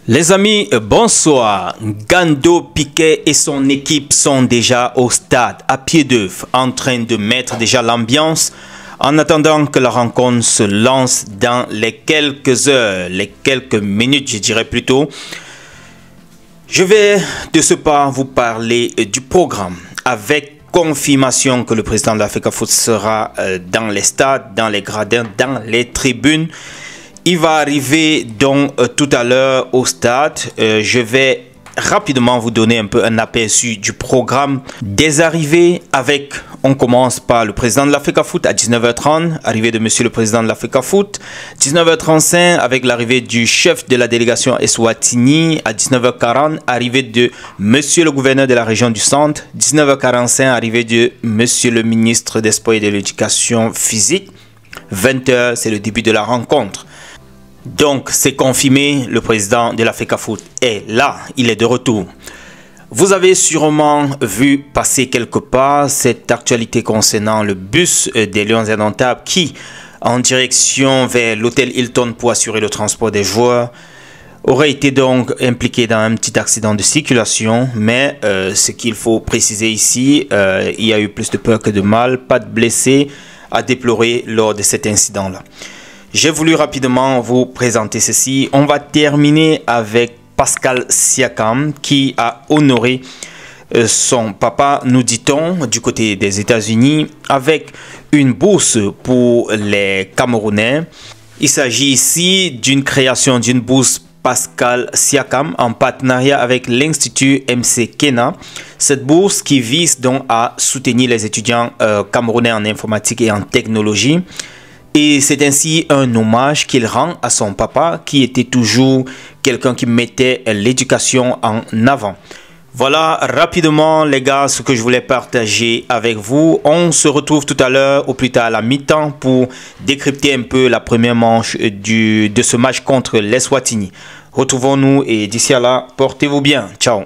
Les amis, bonsoir. Gando Piquet et son équipe sont déjà au stade, à pied d'œuvre, en train de mettre déjà l'ambiance en attendant que la rencontre se lance dans les quelques heures, les quelques minutes, je dirais plutôt. Je vais de ce pas vous parler du programme avec confirmation que le président de l'Africa Foot sera dans les stades, dans les gradins, dans les tribunes. Il va arriver donc tout à l'heure au stade. Je vais rapidement vous donner un peu un aperçu du programme des arrivées avec, on commence par le président de l'Africa Foot à 19h30, arrivée de monsieur le président de l'Africa Foot. 19h35 avec l'arrivée du chef de la délégation Eswatini. À 19h40, arrivée de monsieur le gouverneur de la région du centre. 19h45, arrivée de monsieur le ministre des Sports et de l'Éducation physique. 20h, c'est le début de la rencontre. Donc, c'est confirmé, le président de l'Africa Foot est là, il est de retour. Vous avez sûrement vu passer quelque part cette actualité concernant le bus des Lions Indomptables qui, en direction vers l'hôtel Hilton pour assurer le transport des joueurs, aurait été donc impliqué dans un petit accident de circulation. Mais ce qu'il faut préciser ici, il y a eu plus de peur que de mal, pas de blessés à déplorer lors de cet incident-là. J'ai voulu rapidement vous présenter ceci. On va terminer avec Pascal Siakam qui a honoré son papa, nous dit-on, du côté des États-Unis avec une bourse pour les Camerounais. Il s'agit ici d'une création d'une bourse Pascal Siakam en partenariat avec l'Institut MC Kena. Cette bourse qui vise donc à soutenir les étudiants camerounais en informatique et en technologie. Et c'est ainsi un hommage qu'il rend à son papa qui était toujours quelqu'un qui mettait l'éducation en avant. Voilà rapidement les gars ce que je voulais partager avec vous. On se retrouve tout à l'heure au plus tard à la mi-temps pour décrypter un peu la première manche de ce match contre l'Eswatini. Retrouvons-nous et d'ici à là, portez-vous bien. Ciao.